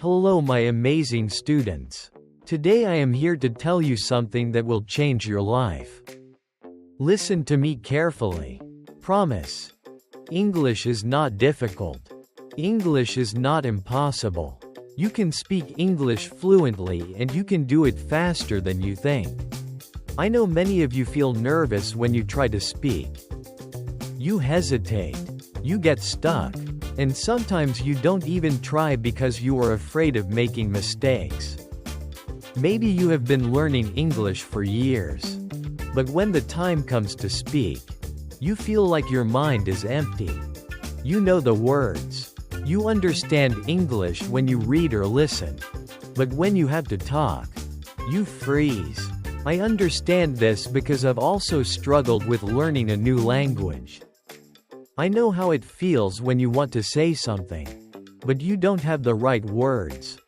Hello my amazing students. Today I am here to tell you something that will change your life. Listen to me carefully. Promise. English is not difficult. English is not impossible. You can speak English fluently and you can do it faster than you think. I know many of you feel nervous when you try to speak. You hesitate. You get stuck. And sometimes you don't even try because you are afraid of making mistakes. Maybe you have been learning English for years. But when the time comes to speak, you feel like your mind is empty. You know the words. You understand English when you read or listen. But when you have to talk, you freeze. I understand this because I've also struggled with learning a new language. I know how it feels when you want to say something, but you don't have the right words.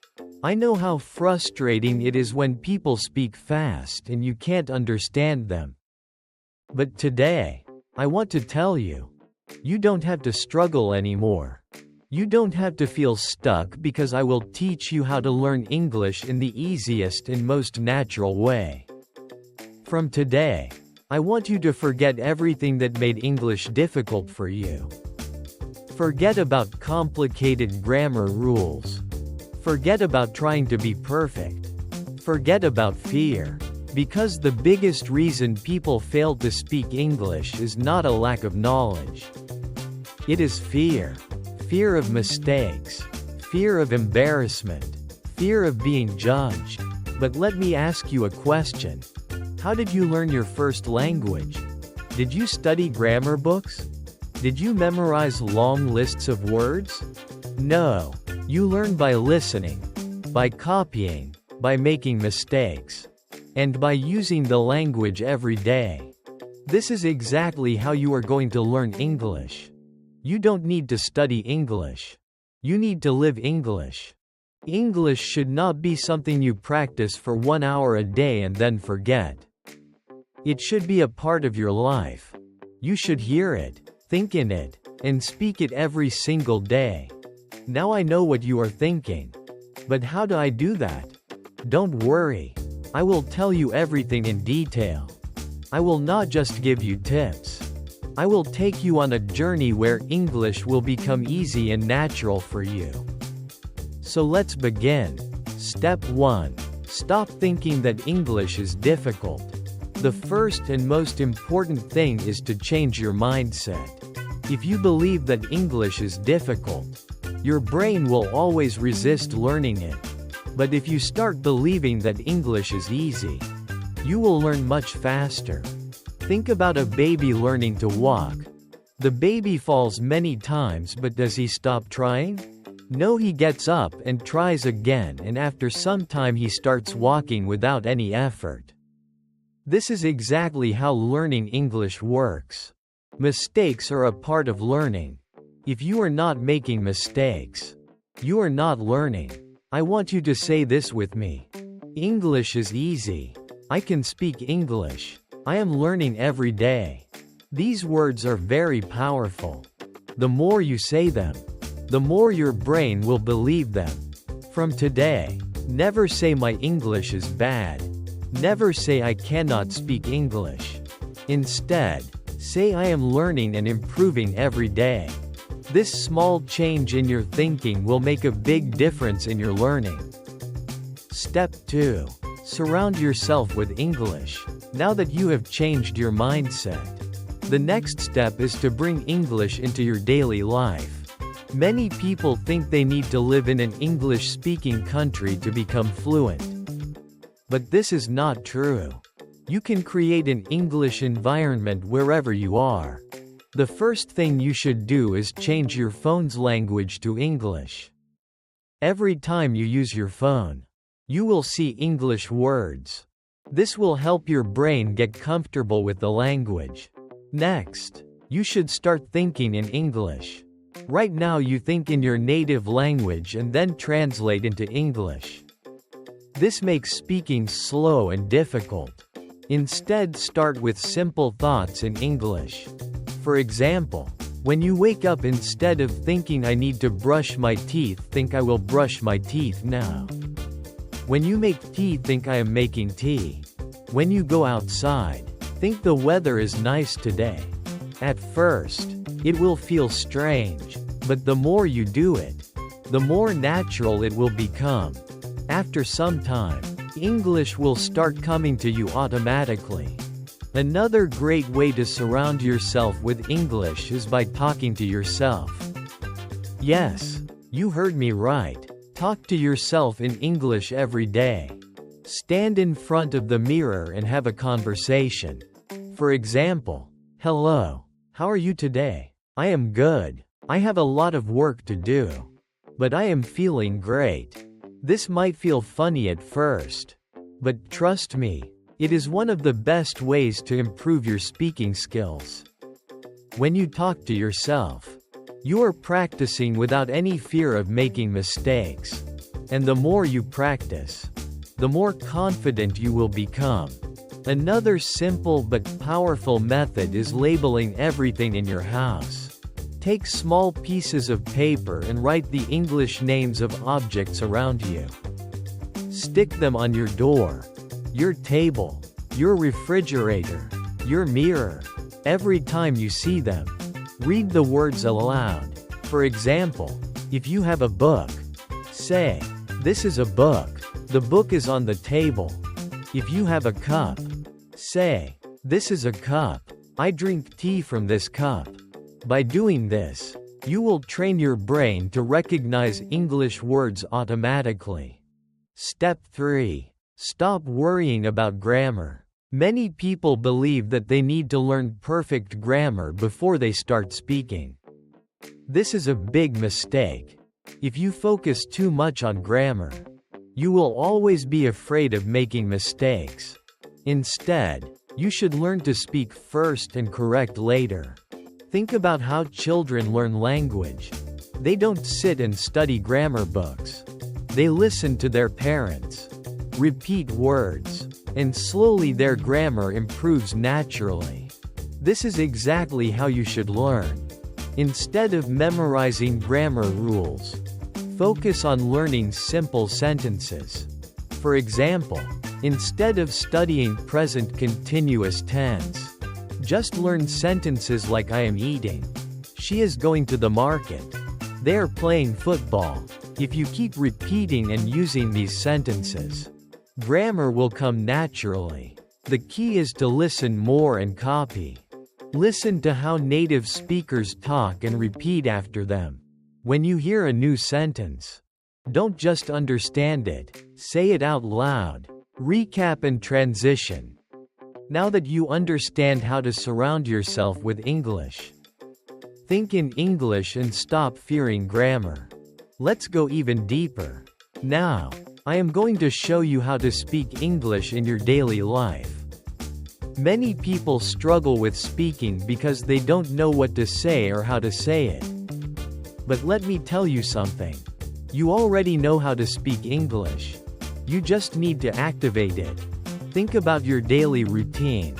I know how frustrating it is when people speak fast and you can't understand them. But today, I want to tell you, you don't have to struggle anymore. You don't have to feel stuck because I will teach you how to learn English in the easiest and most natural way. From today, I want you to forget everything that made English difficult for you. Forget about complicated grammar rules. Forget about trying to be perfect. Forget about fear. Because the biggest reason people fail to speak English is not a lack of knowledge. It is fear. Fear of mistakes. Fear of embarrassment. Fear of being judged. But let me ask you a question. How did you learn your first language? Did you study grammar books? Did you memorize long lists of words? No. You learn by listening, by copying, by making mistakes, and by using the language every day. This is exactly how you are going to learn English. You don't need to study English. You need to live English. English should not be something you practice for 1 hour a day and then forget. It should be a part of your life. You should hear it, think in it, and speak it every single day. Now I know what you are thinking. But how do I do that? Don't worry. I will tell you everything in detail. I will not just give you tips. I will take you on a journey where English will become easy and natural for you. So let's begin. Step 1. Stop thinking that English is difficult. The first and most important thing is to change your mindset. If you believe that English is difficult, your brain will always resist learning it. But if you start believing that English is easy, you will learn much faster. Think about a baby learning to walk. The baby falls many times, but does he stop trying? No, he gets up and tries again, and after some time he starts walking without any effort. This is exactly how learning English works. Mistakes are a part of learning. If you are not making mistakes, you are not learning. I want you to say this with me. English is easy. I can speak English. I am learning every day. These words are very powerful. The more you say them, the more your brain will believe them. From today, never say my English is bad. Never say I cannot speak English. Instead, say I am learning and improving every day. This small change in your thinking will make a big difference in your learning. Step 2. Surround yourself with English. Now that you have changed your mindset, the next step is to bring English into your daily life. Many people think they need to live in an English-speaking country to become fluent. But this is not true. You can create an English environment wherever you are. The first thing you should do is change your phone's language to English. Every time you use your phone, you will see English words. This will help your brain get comfortable with the language. Next, you should start thinking in English. Right now you think in your native language and then translate into English. This makes speaking slow and difficult. Instead, start with simple thoughts in English. For example, When you wake up, instead of thinking I need to brush my teeth, think I will brush my teeth now. When you make tea, think I am making tea. When you go outside, think the weather is nice today. At first, it will feel strange, but the more you do it, the more natural it will become. After some time, English will start coming to you automatically. Another great way to surround yourself with English is by talking to yourself. Yes, you heard me right. Talk to yourself in English every day. Stand in front of the mirror and have a conversation. For example, "Hello, how are you today? I am good. I have a lot of work to do. But I am feeling great." This might feel funny at first. But trust me, it is one of the best ways to improve your speaking skills. When you talk to yourself, you are practicing without any fear of making mistakes. And the more you practice, the more confident you will become. Another simple but powerful method is labeling everything in your house. Take small pieces of paper and write the English names of objects around you. Stick them on your door, your table, your refrigerator, your mirror. Every time you see them, read the words aloud. For example, if you have a book, say, "This is a book. The book is on the table." If you have a cup, say, "This is a cup. I drink tea from this cup." By doing this, you will train your brain to recognize English words automatically. Step 3. Stop worrying about grammar. Many people believe that they need to learn perfect grammar before they start speaking. This is a big mistake. If you focus too much on grammar, you will always be afraid of making mistakes. Instead, you should learn to speak first and correct later. Think about how children learn language. They don't sit and study grammar books. They listen to their parents, repeat words, and slowly their grammar improves naturally. This is exactly how you should learn. Instead of memorizing grammar rules, focus on learning simple sentences. For example, instead of studying present continuous tense, just learn sentences like "I am eating," "She is going to the market," "They are playing football." If you keep repeating and using these sentences, grammar will come naturally. The key is to listen more and copy. Listen to how native speakers talk and repeat after them. When you hear a new sentence, don't just understand it, say it out loud. Recap and transition. Now that you understand how to surround yourself with English, think in English and stop fearing grammar. Let's go even deeper. Now, I am going to show you how to speak English in your daily life. Many people struggle with speaking because they don't know what to say or how to say it. But let me tell you something. You already know how to speak English. You just need to activate it. Think about your daily routine.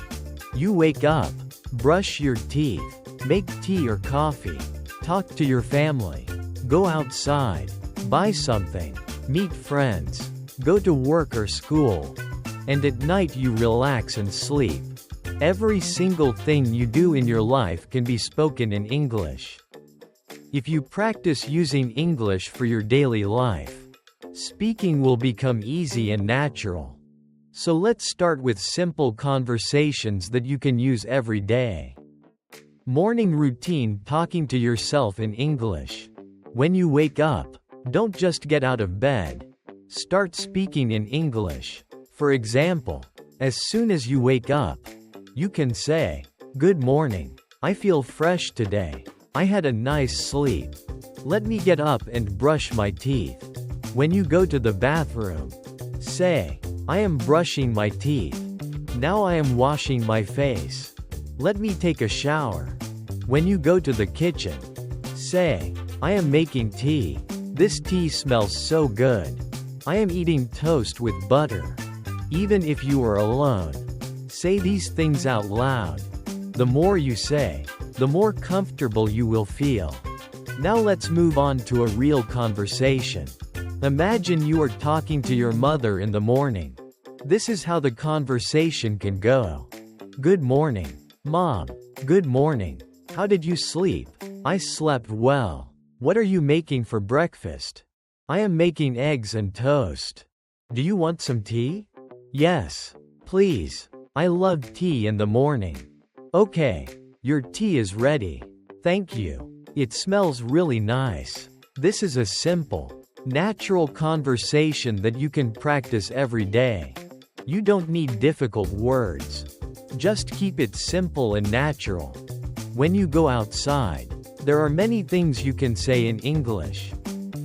You wake up, brush your teeth, make tea or coffee, talk to your family, go outside, buy something, meet friends, go to work or school, and at night you relax and sleep. Every single thing you do in your life can be spoken in English. If you practice using English for your daily life, speaking will become easy and natural. So let's start with simple conversations that you can use every day. Morning routine: talking to yourself in English. When you wake up, don't just get out of bed. Start speaking in English. For example, as soon as you wake up, you can say, "Good morning. I feel fresh today. I had a nice sleep. Let me get up and brush my teeth." When you go to the bathroom, say, "I am brushing my teeth. Now I am washing my face. Let me take a shower." When you go to the kitchen, say, "I am making tea. This tea smells so good. I am eating toast with butter." Even if you are alone, say these things out loud. The more you say, the more comfortable you will feel. Now let's move on to a real conversation. Imagine you are talking to your mother in the morning. This is how the conversation can go. Good morning, Mom. Good morning. How did you sleep? I slept well. What are you making for breakfast? I am making eggs and toast. Do you want some tea? Yes, please. I love tea in the morning. Okay, your tea is ready. Thank you. It smells really nice. This is a simple, natural conversation that you can practice every day. You don't need difficult words. Just keep it simple and natural. When you go outside, there are many things you can say in English.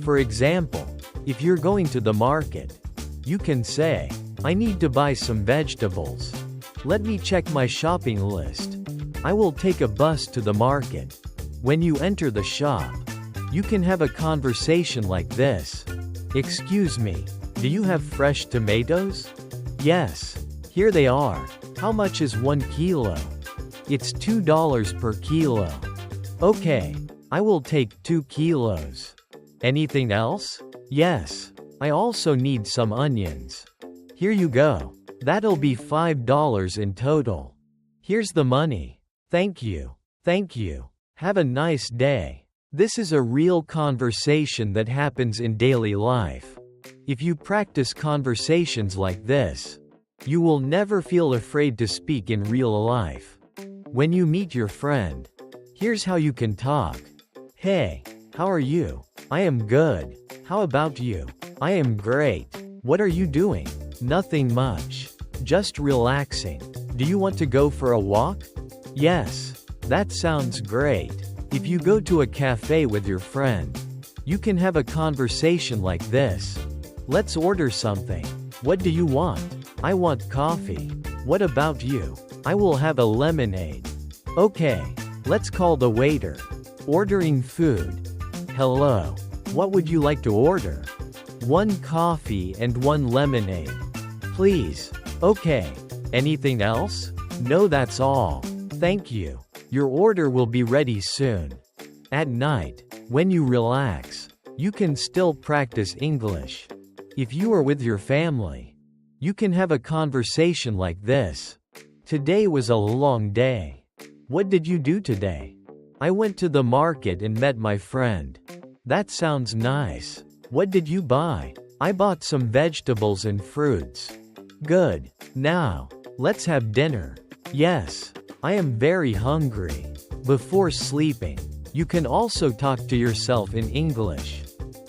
For example, if you're going to the market, you can say, I need to buy some vegetables. Let me check my shopping list. I will take a bus to the market. When you enter the shop, you can have a conversation like this. Excuse me, do you have fresh tomatoes? Yes. Here they are. How much is 1 kilo? It's $2 per kilo. Okay, I will take 2 kilos. Anything else? Yes. I also need some onions. Here you go. That'll be $5 in total. Here's the money. Thank you. Thank you. Have a nice day. This is a real conversation that happens in daily life. If you practice conversations like this, you will never feel afraid to speak in real life. When you meet your friend, here's how you can talk. Hey, how are you? I am good. How about you? I am great. What are you doing? Nothing much. Just relaxing. Do you want to go for a walk? Yes. That sounds great. If you go to a cafe with your friend, you can have a conversation like this. Let's order something. What do you want? I want coffee. What about you? I will have a lemonade. Okay. Let's call the waiter. Ordering food. Hello. What would you like to order? 1 coffee and 1 lemonade. Please. Okay. Anything else? No, that's all. Thank you. Your order will be ready soon. At night, when you relax, you can still practice English. If you are with your family, you can have a conversation like this. Today was a long day. What did you do today? I went to the market and met my friend. That sounds nice. What did you buy? I bought some vegetables and fruits. Good. Now, let's have dinner. Yes. I am very hungry. Before sleeping, you can also talk to yourself in English.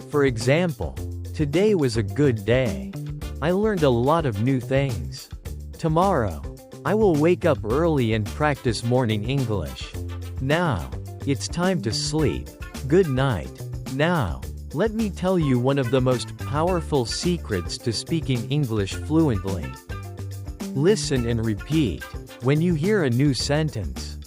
For example, today was a good day. I learned a lot of new things. Tomorrow, I will wake up early and practice morning English. Now, it's time to sleep. Good night. Now, let me tell you one of the most powerful secrets to speaking English fluently. Listen and repeat. When you hear a new sentence,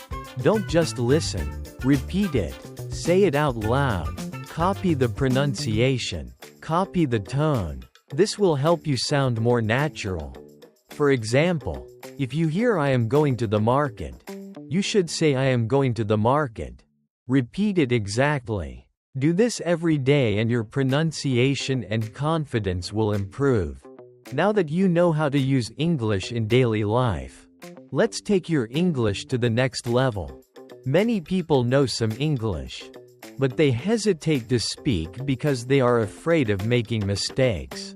don't just listen. Repeat it. Say it out loud. Copy the pronunciation. Copy the tone. This will help you sound more natural. For example, if you hear I am going to the market, you should say I am going to the market. Repeat it exactly. Do this every day and your pronunciation and confidence will improve. Now that you know how to use English in daily life, let's take your English to the next level. Many people know some English, but they hesitate to speak because they are afraid of making mistakes.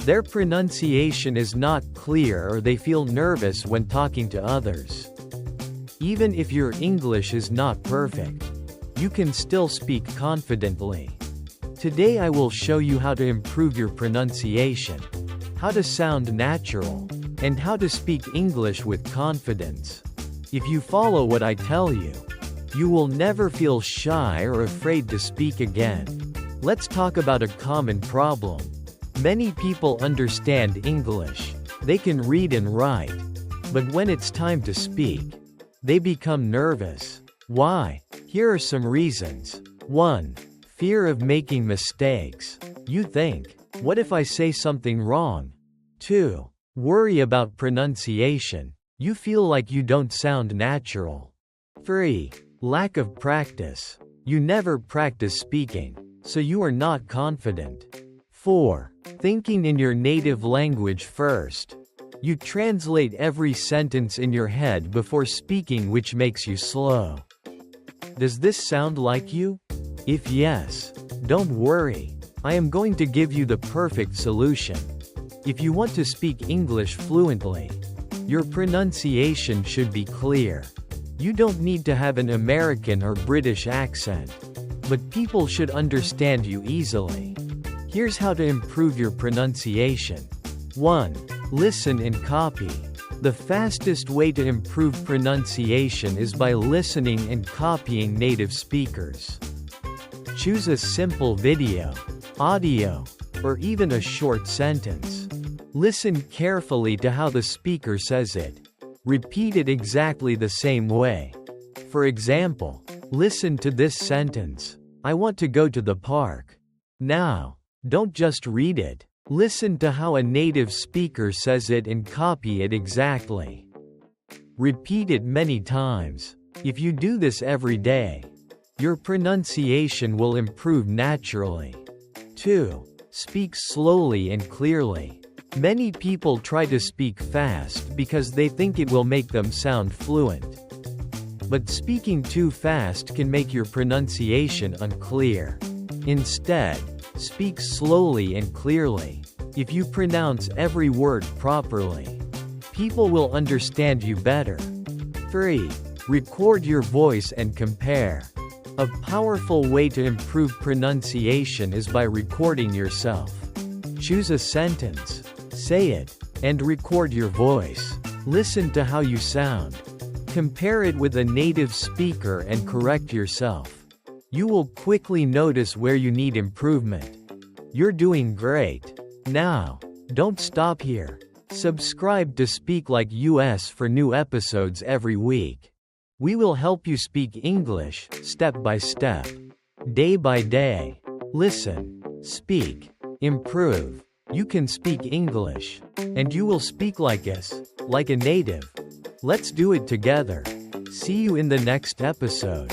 Their pronunciation is not clear or they feel nervous when talking to others. Even if your English is not perfect, you can still speak confidently. Today I will show you how to improve your pronunciation, how to sound natural, and how to speak English with confidence. If you follow what I tell you, you will never feel shy or afraid to speak again. Let's talk about a common problem. Many people understand English. They can read and write. But when it's time to speak, they become nervous. Why? Here are some reasons. 1. Fear of making mistakes. You think, what if I say something wrong? 2. Worry about pronunciation. You feel like you don't sound natural. 3. Lack of practice. You never practice speaking, so you are not confident. 4. Thinking in your native language first. You translate every sentence in your head before speaking, which makes you slow. Does this sound like you? If yes, don't worry. I am going to give you the perfect solution. If you want to speak English fluently, your pronunciation should be clear. You don't need to have an American or British accent, but people should understand you easily. Here's how to improve your pronunciation. 1. Listen and copy. The fastest way to improve pronunciation is by listening and copying native speakers. Choose a simple video, audio, or even a short sentence. Listen carefully to how the speaker says it. Repeat it exactly the same way. For example, listen to this sentence: I want to go to the park. Now, don't just read it. Listen to how a native speaker says it and copy it exactly. Repeat it many times. If you do this every day, your pronunciation will improve naturally. 2. Speak slowly and clearly. Many people try to speak fast because they think it will make them sound fluent. But speaking too fast can make your pronunciation unclear. Instead, speak slowly and clearly. If you pronounce every word properly, people will understand you better. 3. Record your voice and compare. A powerful way to improve pronunciation is by recording yourself. Choose a sentence, say it, and record your voice. Listen to how you sound. Compare it with a native speaker and correct yourself. You will quickly notice where you need improvement. You're doing great. Now, don't stop here. Subscribe to Speak Like US for new episodes every week. We will help you speak English, step by step, day by day. Listen, speak, improve. You can speak English, and you will speak like us, like a native. Let's do it together. See you in the next episode.